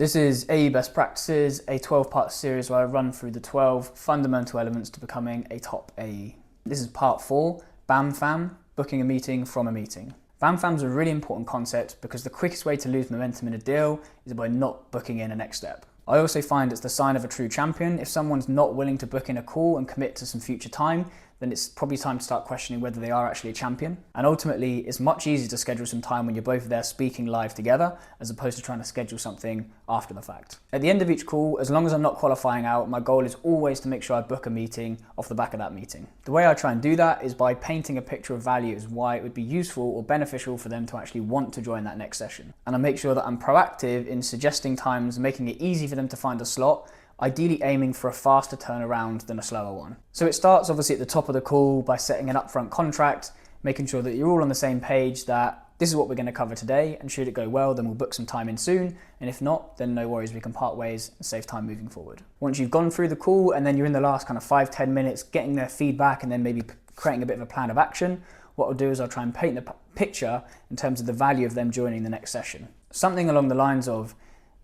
This is AE Best Practices, a 12-part series where I run through the 12 fundamental elements to becoming a top AE. This is part 4, BAMFAM, booking a meeting from a meeting. BAMFAM is a really important concept because the quickest way to lose momentum in a deal is by not booking in a next step. I also find it's the sign of a true champion. If someone's not willing to book in a call and commit to some future time, then it's probably time to start questioning whether they are actually a champion. And ultimately, it's much easier to schedule some time when you're both there speaking live together, as opposed to trying to schedule something after the fact. At the end of each call, as long as I'm not qualifying out, my goal is always to make sure I book a meeting off the back of that meeting. The way I try and do that is by painting a picture of value as why it would be useful or beneficial for them to actually want to join that next session. And I make sure that I'm proactive in suggesting times, making it easy for them to find a slot, ideally aiming for a faster turnaround than a slower one. So it starts obviously at the top of the call by setting an upfront contract, making sure that you're all on the same page that this is what we're going to cover today, and should it go well, then we'll book some time in soon, and if not, then no worries, we can part ways and save time moving forward. Once you've gone through the call and then you're in the last kind of 5-10 minutes getting their feedback and then maybe creating a bit of a plan of action, what I'll do is I'll try and paint the picture in terms of the value of them joining the next session. Something along the lines of,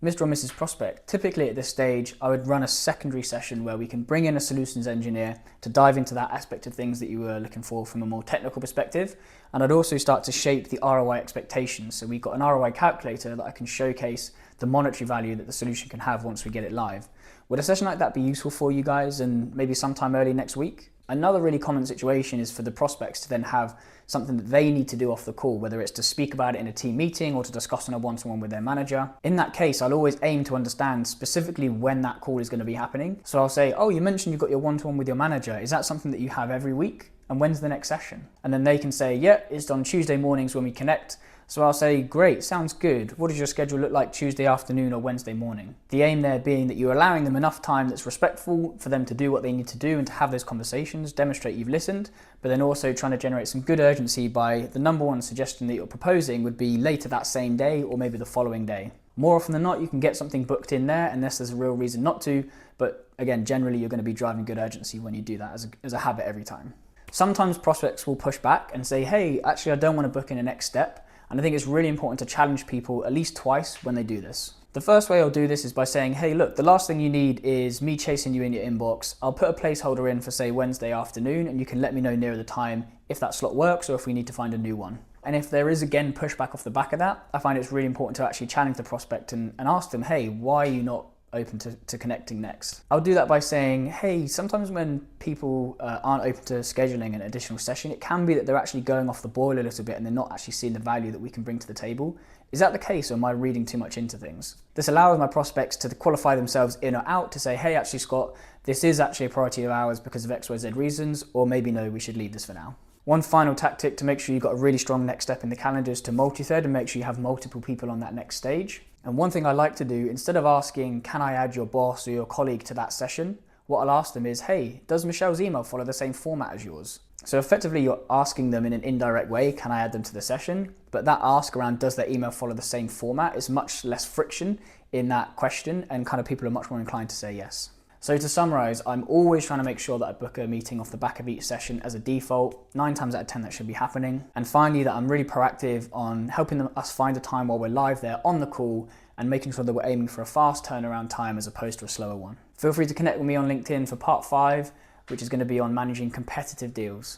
Mr. or Mrs. Prospect, typically at this stage, I would run a secondary session where we can bring in a solutions engineer to dive into that aspect of things that you were looking for from a more technical perspective. And I'd also start to shape the ROI expectations. So we've got an ROI calculator that I can showcase the monetary value that the solution can have once we get it live. Would a session like that be useful for you guys and maybe sometime early next week? Another really common situation is for the prospects to then have something that they need to do off the call, whether it's to speak about it in a team meeting or to discuss on a one-to-one with their manager. In that case, I'll always aim to understand specifically when that call is going to be happening. So I'll say, oh, you mentioned you've got your one-to-one with your manager. Is that something that you have every week? And when's the next session? And then they can say, yeah, it's on Tuesday mornings when we connect. So I'll say, great, sounds good. What does your schedule look like Tuesday afternoon or Wednesday morning? The aim there being that you're allowing them enough time that's respectful for them to do what they need to do and to have those conversations, demonstrate you've listened, but then also trying to generate some good urgency by the number one suggestion that you're proposing would be later that same day or maybe the following day. More often than not, you can get something booked in there unless there's a real reason not to, but again, generally you're going to be driving good urgency when you do that as a habit every time. Sometimes prospects will push back and say, hey, actually I don't want to book in a next step. And I think it's really important to challenge people at least twice when they do this. The first way I'll do this is by saying, hey, look, the last thing you need is me chasing you in your inbox. I'll put a placeholder in for say Wednesday afternoon and you can let me know nearer the time if that slot works or if we need to find a new one. And if there is again pushback off the back of that, I find it's really important to actually challenge the prospect and ask them, hey, why are you not open to connecting next? I'll do that by saying, hey, sometimes when people aren't open to scheduling an additional session, it can be that they're actually going off the boil a little bit and they're not actually seeing the value that we can bring to the table. Is that the case, or am I reading too much into things? This allows my prospects to qualify themselves in or out to say, hey, actually, Scott, this is actually a priority of ours because of XYZ reasons, or maybe no, we should leave this for now. One final tactic to make sure you've got a really strong next step in the calendar is to multi-thread and make sure you have multiple people on that next stage. And one thing I like to do, instead of asking, can I add your boss or your colleague to that session? What I'll ask them is, hey, does Michelle's email follow the same format as yours? So effectively you're asking them in an indirect way, can I add them to the session? But that ask around, does their email follow the same format, is much less friction in that question, and kind of people are much more inclined to say yes. So to summarize, I'm always trying to make sure that I book a meeting off the back of each session as a default. 9 times out of 10 that should be happening. And finally, that I'm really proactive on helping us find a time while we're live there on the call and making sure that we're aiming for a fast turnaround time as opposed to a slower one. Feel free to connect with me on LinkedIn for part 5, which is going to be on managing competitive deals.